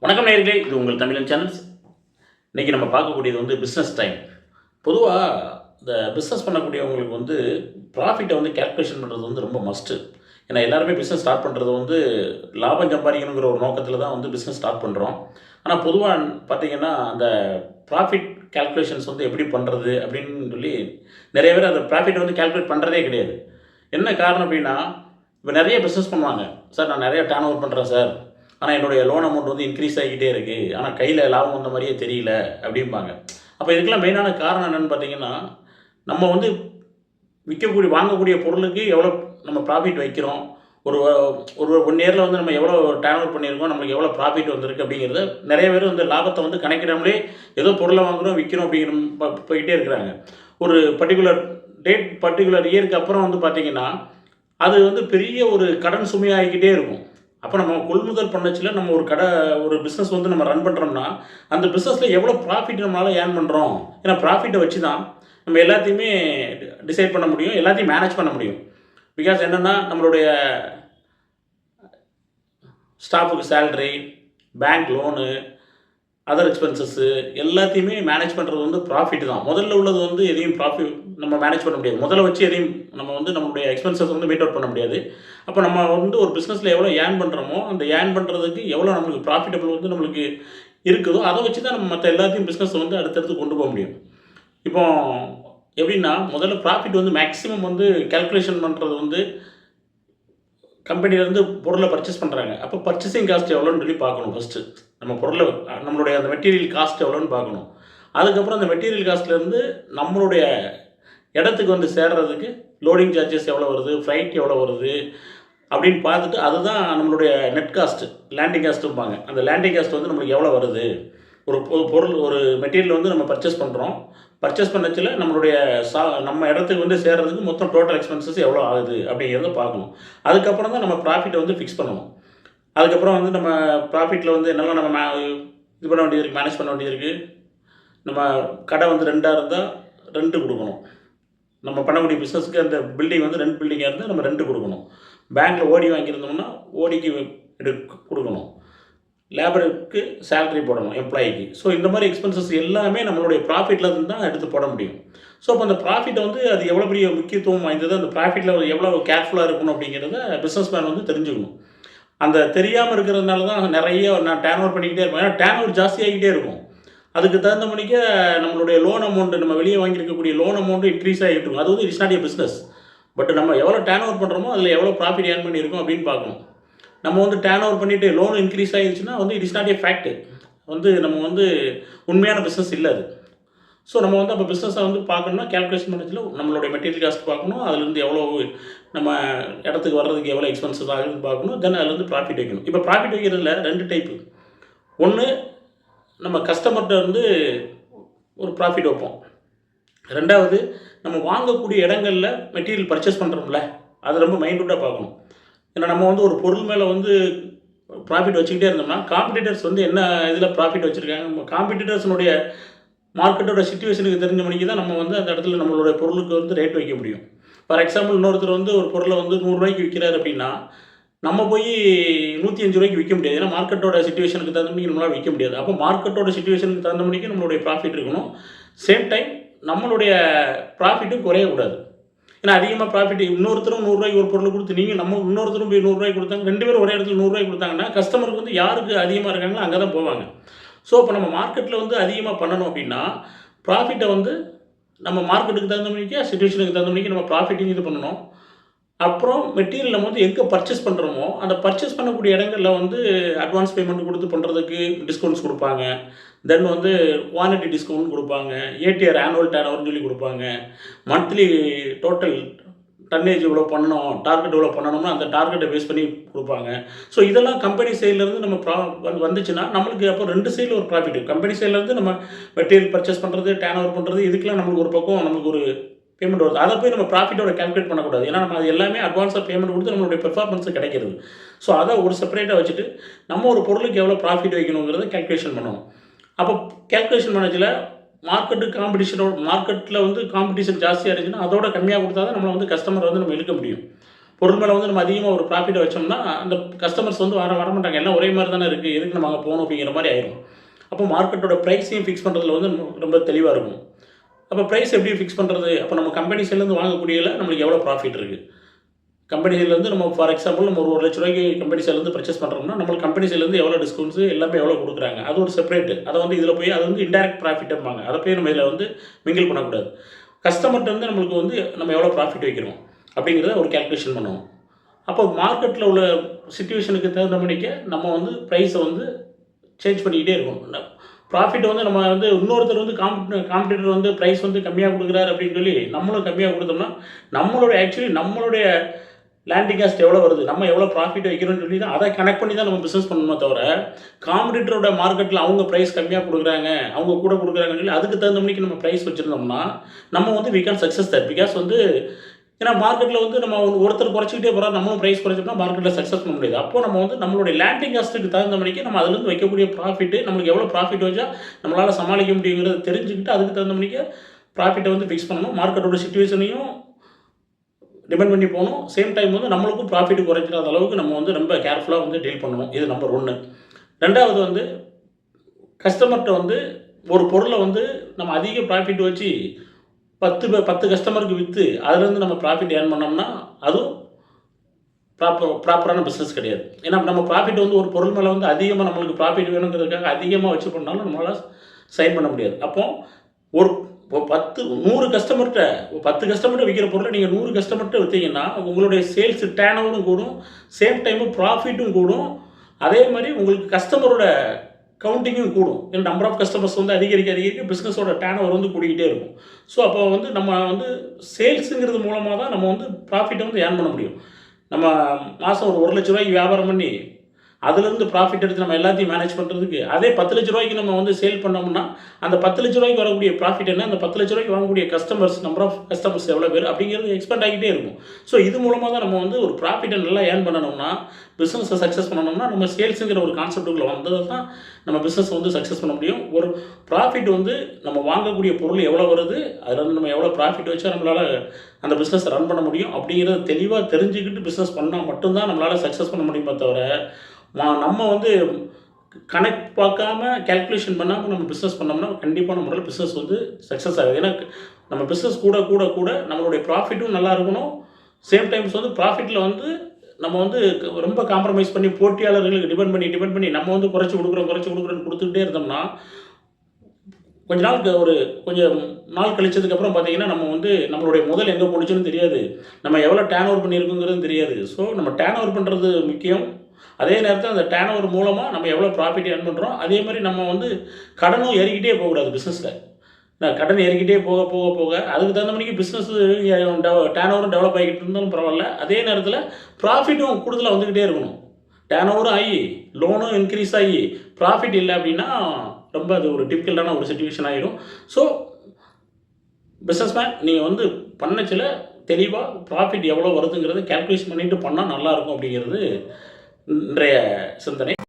வணக்கம் நேயர்களே, இது உங்கள் தமிழன் சேனல்ஸ். இன்றைக்கி நம்ம பார்க்கக்கூடியது வந்து பிஸ்னஸ் டைம். பொதுவாக இந்த பிஸ்னஸ் பண்ணக்கூடியவங்களுக்கு வந்து ப்ராஃபிட்டை வந்து கேல்குலேஷன் பண்ணுறது வந்து ரொம்ப மஸ்ட்டு. ஏன்னா எல்லாருமே பிஸ்னஸ் ஸ்டார்ட் பண்ணுறது வந்து லாபம் சம்பாதிக்கணுங்கிற ஒரு நோக்கத்தில் தான் வந்து பிஸ்னஸ் ஸ்டார்ட் பண்ணுறோம். ஆனால் பொதுவாக பார்த்தீங்கன்னா அந்த ப்ராஃபிட் கேல்குலேஷன்ஸ் வந்து எப்படி பண்ணுறது அப்படின்னு சொல்லி நிறைய பேர் அந்த ப்ராஃபிட்டை வந்து கேல்குலேட் பண்ணுறதே கிடையாது. என்ன காரணம் அப்படின்னா, இப்போ நிறைய பிஸ்னஸ் பண்ணுவாங்க. சார் நான் நிறைய டர்ன் ஓவர் பண்ணுறேன் சார், ஆனால் என்னுடைய லோன் அமௌண்ட் வந்து இன்க்ரீஸ் ஆகிக்கிட்டே இருக்குது, ஆனால் கையில் லாபம் வந்த மாதிரியே தெரியல அப்படிம்பாங்க. அப்போ இதுக்கெல்லாம் மெயினான காரணம் என்னென்னு பார்த்தீங்கன்னா, நம்ம வந்து வாங்கக்கூடிய பொருளுக்கு எவ்வளோ நம்ம ப்ராஃபிட் வைக்கிறோம், ஒரு ஒரு 1 இயரில் வந்து நம்ம எவ்வளோ டர்ன் ஓவர் பண்ணியிருக்கோம், நம்மளுக்கு எவ்வளோ ப்ராஃபிட் வந்திருக்கு அப்படிங்கிறத நிறைய பேர் வந்து லாபத்தை வந்து கணக்கிடாமலே ஏதோ பொருளை வாங்குகிறோம் விற்கிறோம் அப்படிங்கிற போயிட்டே இருக்கிறாங்க. ஒரு பர்டிகுலர் இயருக்கு அப்புறம் வந்து பார்த்திங்கன்னா அது வந்து பெரிய ஒரு கடன் சுமையாகிக்கிட்டே இருக்கும். அப்போ நம்ம கொள்முதல் பண்ணச்சில நம்ம ஒரு பிஸ்னஸ் வந்து நம்ம ரன் பண்ணுறோம்னா, அந்த பிஸ்னஸில் எவ்வளோ ப்ராஃபிட் நம்மளால் ஏர்ன் பண்ணுறோம். ஏன்னா ப்ராஃபிட்டை வச்சு தான் நம்ம எல்லாத்தையுமே டிசைட் பண்ண முடியும், எல்லாத்தையும் மேனேஜ் பண்ண முடியும். பிகாஸ் என்னென்னா, நம்மளுடைய ஸ்டாஃபுக்கு salary, bank loan, other expenses எல்லாத்தையுமே மேனேஜ் பண்ணுறது வந்து ப்ராஃபிட் தான். முதல்ல உள்ளது வந்து எதையும் நம்ம மேனேஜ் பண்ண முடியாது. முதல்ல வச்சு எதையும் நம்ம வந்து நம்மளுடைய எக்ஸ்பென்சஸ் வந்து மீட் அவுட் பண்ண முடியாது. அப்போ நம்ம வந்து ஒரு பிஸ்னஸில் எவ்வளோ ஏர்ன் பண்ணுறோமோ, அந்த ஏர்ன் பண்ணுறதுக்கு எவ்வளோ நம்மளுக்கு ப்ராஃபிட்டபிள் வந்து நம்மளுக்கு இருக்குதோ, அதை வச்சு தான் நம்ம மற்ற எல்லாத்தையும் பிஸ்னஸ் வந்து அடுத்தடுத்து கொண்டு போக முடியும். இப்போ எப்படின்னா, முதல்ல ப்ராஃபிட் வந்து மேக்ஸிமம் வந்து கேல்குலேஷன் பண்ணுறது வந்து கம்பெனிலேருந்து பொருளை பர்ச்சேஸ் பண்ணுறாங்க. அப்போ பர்ச்சேசிங் காஸ்ட் எவ்வளோன்னு சொல்லி பார்க்கணும். ஃபஸ்ட்டு நம்மளுடைய அந்த மெட்டீரியல் காஸ்ட் எவ்வளோன்னு பார்க்கணும். அதுக்கப்புறம் அந்த மெட்டீரியல் காஸ்ட்லேருந்து நம்மளுடைய இடத்துக்கு வந்து சேர்றதுக்கு லோடிங் சார்ஜஸ் எவ்வளோ வருது, ஃப்ளைட் எவ்வளோ வருது அப்படின்னு பார்த்துட்டு, அதுதான் நம்மளுடைய நெட் காஸ்ட்டு, லேண்டிங் காஸ்ட்டும்பாங்க. அந்த லேண்டிங் காஸ்ட் வந்து நம்மளுக்கு எவ்வளோ வருது, ஒரு மெட்டீரியல் வந்து நம்ம பர்ச்சேஸ் பண்ணுறோம். பர்ச்சேஸ் பண்ணச்சில் நம்ம இடத்துக்கு வந்து சேர்றதுக்கு மொத்தம் டோட்டல் எக்ஸ்பென்சஸ் எவ்வளோ ஆகுது அப்படிங்கிறத பார்க்கணும். அதுக்கப்புறம் தான் நம்ம ப்ராஃபிட்டை வந்து ஃபிக்ஸ் பண்ணணும். அதுக்கப்புறம் வந்து நம்ம ப்ராஃபிட்டில் வந்து என்னெல்லாம் நம்ம இது பண்ண வேண்டியது இருக்குது, மேனேஜ் பண்ண வேண்டியது இருக்குது. நம்ம கடை வந்து 2ஆக இருந்தால் ரெண்ட்டு கொடுக்கணும். நம்ம பண்ணக்கூடிய பிஸ்னஸுக்கு அந்த பில்டிங் வந்து 2 பில்டிங்காக இருந்தால் நம்ம ரெண்ட்டு கொடுக்கணும். பேங்க்கில் ஓடி வாங்கியிருந்தோம்னா ஓடிக்கு கொடுக்கணும். லேபருக்கு சேலரி போடணும், எம்ப்ளாயிக்கு. ஸோ இந்த மாதிரி எக்ஸ்பென்சஸ் எல்லாமே நம்மளுடைய ப்ராஃபிட்டில் இருந்து தான் எடுத்து போட முடியும். ஸோ அப்போ அந்த ப்ராஃபிட்டை வந்து அது எவ்வளோ பெரிய முக்கியத்துவம் வாய்ந்தது, அந்த ப்ராஃபிட்டில் எவ்வளோ கேர்ஃபுல்லாக இருக்கணும் அப்படிங்கிறத பிஸ்னஸ் மேன் வந்து தெரிஞ்சுக்கணும். அந்த தெரியாமல் இருக்கிறதுனால தான் நான் டர்ன் ஓவர் பண்ணிக்கிட்டே இருப்பேன். ஏன்னா டர்ன் ஓவர் ஜாஸ்தியாகிக்கிட்டே இருக்கும். அதுக்கு தகுந்த மணிக்கு நம்மளுடைய லோன் அமௌண்ட்டு, நம்ம வெளியே வாங்கியிருக்கக்கூடிய லோன் அமௌண்ட்டு இன்க்ரீஸ் ஆகிட்டு இருக்கும். அது வந்து it's not a business. But நம்ம எவ்வளோ டர்ன் ஓவர் பண்ணுறோமோ அதில் எவ்வளோ ப்ராஃபிட் ஏர்ன் பண்ணியிருக்கோம் அப்படின்னு பார்க்கணும். நம்ம வந்து டர்ன் ஓவர் பண்ணிவிட்டு லோன் இன்க்ரீஸ் ஆகிடுச்சுன்னா வந்து it is not a fact. வந்து நம்ம வந்து உண்மையான பிஸ்னஸ் இல்லை அது. ஸோ நம்ம வந்து அப்போ பிஸ்னஸை வந்து பார்க்கணும்னா கேல்குலேஷன் பண்ணச்சில் நம்மளுடைய மெட்டீரியல் காஸ்ட் பார்க்கணும், அதுலேருந்து எவ்வளோ நம்ம இடத்துக்கு வர்றதுக்கு எவ்வளோ எக்ஸ்பென்சஸ் ஆகுதுன்னு பார்க்கணும். தென் அதுலேருந்து ப்ராஃபிட் வைக்கணும். இப்போ ப்ராஃபிட் வைக்கிறதுல 2 டைப்பு. ஒன்று, நம்ம கஸ்டமர்கிட்ட வந்து ஒரு ப்ராஃபிட் வைப்போம். 2வது, நம்ம வாங்கக்கூடிய இடங்களில் மெட்டீரியல் பர்ச்சேஸ் பண்ணுறோம்ல, அது ரொம்ப மைண்ட்ரூட்டாக பார்க்கணும். ஏன்னா நம்ம வந்து ஒரு பொருள் மேலே வந்து ப்ராஃபிட் வச்சுக்கிட்டே இருந்தோம்னா, காம்படிட்டர்ஸ் வந்து என்ன இதில் ப்ராஃபிட் வச்சுருக்காங்க, காம்படிட்டர்ஸினுடைய மார்க்கெட்டோட சிச்சுவேஷனுக்கு தெரிஞ்ச மணிக்கு தான் நம்ம வந்து அந்த இடத்துல நம்மளுடைய பொருளுக்கு வந்து ரேட் வைக்க முடியும். ஃபார் எக்ஸாம்பிள், இன்னொருத்தர் வந்து ஒரு பொருளை வந்து 100 ரூபாய்க்கு விற்கிறார் அப்படின்னா, நம்ம போய் 105 ரூபாய்க்கு விற்க முடியாது. ஏன்னா மார்க்கெட்டோட சிச்சுவேஷனுக்கு தகுந்த மணிக்கு நம்மளால் விற்க முடியாது. அப்போ மார்க்கெட்டோட சிச்சுவேஷனுக்கு தகுந்த மணிக்கு நம்மளுடைய ப்ராஃபிட் இருக்கணும். சேம் டைம் நம்மளுடைய ப்ராஃபிட்டும் குறையக்கூடாது. ஏன்னா அதிகமாக ப்ராஃபிட் இன்னொருத்தரும் 100 ரூபாய்க்கு ஒரு பொருள் கொடுத்து இன்னொருத்தரும் போய் 100 ரூபாய்க்கு கொடுத்தாங்க, 2 பேரும் ஒரே இடத்துல 100 ரூபாய்க்கு கொடுத்தாங்கன்னா கஸ்டமருக்கு வந்து யாருக்கு அதிகமாக இருக்காங்களோ அங்கே தான் போவாங்க. ஸோ இப்போ நம்ம மார்க்கெட்டில் வந்து அதிகமாக பண்ணணும் அப்படின்னா, ப்ராஃபிட்டை வந்து நம்ம மார்க்கெட்டுக்கு தகுந்த மணிக்கு, சிச்சுவேஷனுக்கு தகுந்த மணிக்கு நம்ம ப்ராஃபிட்டையும் இது பண்ணணும். அப்புறம் மெட்டீரியல் நம்ம வந்து எங்கே பர்ச்சேஸ் பண்ணுறோமோ அந்த பர்ச்சேஸ் பண்ணக்கூடிய இடங்களில் வந்து அட்வான்ஸ் பேமெண்ட் கொடுத்து பண்ணுறதுக்கு டிஸ்கவுண்ட்ஸ் கொடுப்பாங்க. தென் வந்து குவான்டிட்டி டிஸ்கவுண்ட் கொடுப்பாங்க. ஏடிஆர், ஆனுவல் டர்ன் ஓவர்னு சொல்லி கொடுப்பாங்க. மந்த்லி டோட்டல் டன்னேஜ் இவ்வளோ பண்ணணும், டார்கெட் இவ்வளோ பண்ணணும்னா அந்த டார்கெட்டை பேஸ் பண்ணி கொடுப்பாங்க. ஸோ இதெல்லாம் கம்பெனி சைட்லேருந்து நம்ம வந்துச்சுன்னா நம்மளுக்கு அப்போ 2 சைடில் ஒரு ப்ராஃபிட். கம்பெனி சைட்லேருந்து நம்ம மெட்டீரியல் பர்ச்சேஸ் பண்ணுறது, டர்ன் ஓவர் பண்ணுறது, இதுக்கெல்லாம் நம்மளுக்கு ஒரு பக்கம் நம்மளுக்கு ஒரு பேமெண்ட் வருது. அதை போய் நம்ம ப்ராஃபிட்டோட கால்குலேட் பண்ணக்கூடாது. ஏன்னா நம்ம அது எல்லாமே அட்வான்ஸாக பேமெண்ட் கொடுத்து நம்மளுடைய பெர்ஃபார்மன்ஸு கிடைக்கிறது. ஸோ அதை ஒரு செப்பரேட்டாக வச்சுட்டு நம்ம ஒரு பொருளுக்கு எவ்வளோ ப்ராஃபிட் வைக்கணுங்கிறத கால்குலேஷன் பண்ணணும். அப்போ கால்குலேஷன் பண்ணச்சில் மார்க்கெட்டில் வந்து காம்படிஷன் ஜாஸ்தியாக இருந்துச்சுன்னா அதோட கம்மியாக கொடுத்தா தான் நம்மளை வந்து கஸ்டமரை வந்து நம்ம இழுக்க முடியும். பொருள் மேலே வந்து நம்ம அதிகமாக ஒரு ப்ராஃபிட்டை வச்சோம்னா அந்த கஸ்டமர்ஸ் வந்து வர மாட்டாங்க. எல்லாம் ஒரே மாதிரி தானே இருக்குது, எதுக்கு நம்ம அங்கே போகணும் அப்படிங்கிற மாதிரி ஆயிடும். அப்போ மார்க்கெட்டோட ப்ரைஸையும் ஃபிக்ஸ் பண்ணுறதுல வந்து ரொம்ப தெளிவாக இருக்கும். அப்போ ப்ரைஸ் எப்படி ஃபிக்ஸ் பண்ணுறது? அப்போ நம்ம கம்பெனி சைட்லேருந்து வாங்கக்கூடியதில் நம்மளுக்கு எவ்வளோ ப்ராஃபிட் இருக்குது? கம்பெனி சைட்லேருந்து நம்ம ஃபார் எக்ஸாம்பிள் நம்ம ஒரு ₹1,00,000 கம்பெனி சைட்லேருந்து பர்ச்சேஸ் பண்ணுறோம்னா நம்மளுக்கு கம்பெனி சைட்லேருந்து எவ்வளோ டிஸ்கவுண்ட்ஸு எல்லாமே எவ்வளோ கொடுக்குறாங்க, அது ஒரு செப்பரேட்டு. அதை வந்து இதில் போய் அது வந்து இன்டைரக்ட் ப்ராஃபிட்டும்பாங்க. அதை போய் நம்ம இதில் வந்து மிங்கிள் பண்ணக்கூடாது. கஸ்டமர்கிட்ட வந்து நம்மளுக்கு வந்து நம்ம எவ்வளோ ப்ராஃபிட் வைக்கிறோம் அப்படிங்கிறத ஒரு கால்குலேஷன் பண்ணுவோம். அப்போ மார்க்கெட்டில் உள்ள சிச்சுவேஷனுக்கு தகுந்த மணிக்கு நம்ம வந்து ப்ரைஸை வந்து சேஞ்ச் பண்ணிக்கிட்டே இருக்கணும். ப்ராஃபிட் வந்து நம்ம வந்து இன்னொருத்தர் வந்து காம்படிட்டர் வந்து ப்ரைஸ் வந்து கம்மியாக கொடுக்குறாரு அப்படின்னு சொல்லி நம்மளும் கம்மியாக கொடுத்தோம்னா நம்மளுடைய லேண்டிங் காஸ்ட் எவ்வளோ வருது, நம்ம எவ்வளோ ப்ராஃபிட் வைக்கிறோம்னு சொல்லி தான் அதை கனெக்ட் பண்ணி தான் நம்ம பிஸ்னஸ் பண்ணணுமே தவிர, காம்படிட்டரோட மார்க்கெட்டில் அவங்க ப்ரைஸ் கம்மியாக கொடுக்குறாங்க, அவங்க கூட கொடுக்குறாங்கன்னு சொல்லி அதுக்கு தகுந்த மணிக்கு நம்ம ப்ரைஸ் வச்சுருந்தோம்னா நம்ம வந்து we can success that. Because வந்து ஏன்னா மார்க்கெட்டில் வந்து நம்ம ஒருத்தர் குறைச்சிக்கிட்டே போகிறோம், நம்மளும் ப்ரைஸ் குறைச்சோம்னா மார்க்கெட்டில் சக்ஸஸ் பண்ண முடியாது. அப்போ நம்ம வந்து நம்மளுடைய லேண்டிங் காஸ்ட்டுக்கு தகுந்த மணிக்கு நம்ம அதுலேருந்து வைக்கக்கூடிய ப்ராஃபிட்டு நம்மளுக்கு எவ்வளோ ப்ராஃபிட் வச்சா நம்மளால் சமாளிக்க முடியுங்கிறத தெரிஞ்சுக்கிட்டு அதுக்கு தகுந்த மணிக்கு ப்ராஃபிட்டை வந்து ஃபிக்ஸ் பண்ணணும். மார்க்கெட்டோட சிச்சுவேஷனையும் டிபெண்ட் பண்ணி போகணும். சேம் டைம் வந்து நம்மளுக்கும் ப்ராஃபிட் குறைச்சிடாத அளவுக்கு நம்ம வந்து ரொம்ப கேர்ஃபுல்லாக வந்து டீல் பண்ணணும். இது நம்பர் 1. 2வது வந்து கஸ்டமர்கிட்ட வந்து ஒரு பொருளை வந்து நம்ம அதிக ப்ராஃபிட் வச்சு 10 கஸ்டமருக்கு விற்று அதுலேருந்து நம்ம ப்ராஃபிட் ஏர்ன் பண்ணோம்னா அதுவும் ப்ராப்பரான பிஸ்னஸ் கிடையாது. ஏன்னா நம்ம ப்ராஃபிட் வந்து ஒரு பொருள் மேலே வந்து அதிகமாக நம்மளுக்கு ப்ராஃபிட் வேணுங்கிறதுக்காக அதிகமாக வச்சு பண்ணாலும் நம்மளால் சைன் பண்ண முடியாது. அப்போது ஒரு 100 கஸ்டமர்கிட்ட விற்கிற பொருளை நீங்கள் 100 கஸ்டமர்கிட்ட விற்றீங்கன்னா உங்களுடைய சேல்ஸ் டேர்ன் ஓவரும் கூடும், சேம் டைமு ப்ராஃபிட்டும் கூடும். அதே மாதிரி உங்களுக்கு கஸ்டமரோட கவுண்டிங்கும் கூடும். ஏன்னா நம்பர் ஆஃப் கஸ்டமர்ஸ் வந்து அதிகரிக்க பிஸ்னஸோட டேர்ன் ஓவர் வந்து கூடிக்கிட்டே இருக்கும். ஸோ அப்போ வந்து நம்ம வந்து சேல்ஸுங்கிறது மூலமாக தான் நம்ம வந்து ப்ராஃபிட்டை வந்து ஏர்ன் பண்ண முடியும். நம்ம மாதம் ஒரு ₹1,00,000 வியாபாரம் பண்ணி அதுலேருந்து ப்ராஃபிட் எடுத்து நம்ம எல்லாத்தையும் மேனேஜ் பண்ணுறதுக்கு அதே ₹10,00,000 நம்ம வந்து சேல் பண்ணோம்னா அந்த ₹10,00,000 வரக்கூடிய ப்ராஃபிட் என்ன, அந்த ₹10,00,000 வாங்கக்கூடிய கஸ்டமர்ஸ் நம்பர் ஆஃப் கஸ்டமர்ஸ் எவ்வளோ பேர் அப்படிங்கிறது எக்ஸ்பெண்ட் ஆகிட்டே இருக்கும். ஸோ இது மூலமாக தான் நம்ம வந்து ஒரு ப்ராஃபிட்டை நல்லா ஏர்ன் பண்ணணும்னா, பிஸ்னஸை சக்ஸஸ் பண்ணணும்னா நம்ம சேல்ஸுங்கிற ஒரு கான்செப்ட்டுக்குள்ளே வந்தது தான் நம்ம பிஸ்னஸ் வந்து சக்ஸஸ் பண்ண முடியும். ஒரு ப்ராஃபிட் வந்து நம்ம வாங்கக்கூடிய பொருள் எவ்வளோ வருது, அதில் வந்து நம்ம எவ்வளோ ப்ராஃபிட் வச்சா நம்மளால் அந்த பிஸ்னஸை ரன் பண்ண முடியும் அப்படிங்கிறத தெளிவாக தெரிஞ்சுக்கிட்டு பிஸ்னஸ் பண்ணால் மட்டும்தான் நம்மளால் சக்ஸஸ் பண்ண முடியுமே தவிர, நம்ம வந்து கனெக்ட் பார்க்காம கேல்குலேஷன் பண்ணாமல் நம்ம பிஸ்னஸ் பண்ணோம்னா கண்டிப்பாக நம்மளால் பிஸ்னஸ் வந்து சக்ஸஸ் ஆகுது. ஏன்னா நம்ம பிஸ்னஸ் கூட நம்மளுடைய ப்ராஃபிட்டும் நல்லா இருக்கணும். சேம் டைம்ஸ் வந்து ப்ராஃபிட்டில் வந்து நம்ம வந்து ரொம்ப காம்ப்ரமைஸ் பண்ணி போட்டியாளர்களுக்கு டிபெண்ட் பண்ணி நம்ம வந்து குறைச்சி கொடுக்குறோன்னு கொடுத்துக்கிட்டே இருந்தோம்னா கொஞ்சம் நாள் கழிச்சதுக்கப்புறம் பார்த்தீங்கன்னா நம்ம வந்து நம்மளுடைய முதல் எங்கே போணுச்சுன்னு தெரியாது, நம்ம எவ்வளோ டேர்ன் ஓவர் பண்ணியிருக்குங்கிறது தெரியாது. ஸோ நம்ம டேர்ன் ஓவர் பண்ணுறது முக்கியம். அதே நேரத்தில் அந்த டேர்ன் ஓவர் மூலமாக நம்ம எவ்வளோ ப்ராஃபிட் ஏர்ன் பண்ணுறோம். அதே மாதிரி நம்ம வந்து கடனும் ஏறிக்கிட்டே போகக்கூடாது பிஸ்னஸில். கடன் ஏறிக்கிட்டே போக அதுக்கு தகுந்த மணிக்கு பிஸ்னஸ் டேர்ன் ஓவரும் டெவலப் ஆகிக்கிட்டு இருந்தாலும் பரவாயில்ல. அதே நேரத்தில் ப்ராஃபிட்டும் கூடுதலாக வந்துக்கிட்டே இருக்கணும். டேர்ன் ஓவரும் ஆகி லோனும் இன்க்ரீஸ் ஆகி ப்ராஃபிட் இல்லை அப்படின்னா ரொம்ப அது ஒரு டிஃபிகல்ட்டான ஒரு சிச்சுவேஷன் ஆகிடும். ஸோ பிஸ்னஸ்மேன் நீங்கள் வந்து பண்ணச்சில் தெளிவாக ப்ராஃபிட் எவ்வளோ வருதுங்கிறத கேல்குலேஷன் பண்ணிட்டு பண்ணால் நல்லாயிருக்கும் அப்படிங்கிறது இன்றைய சிந்தனை.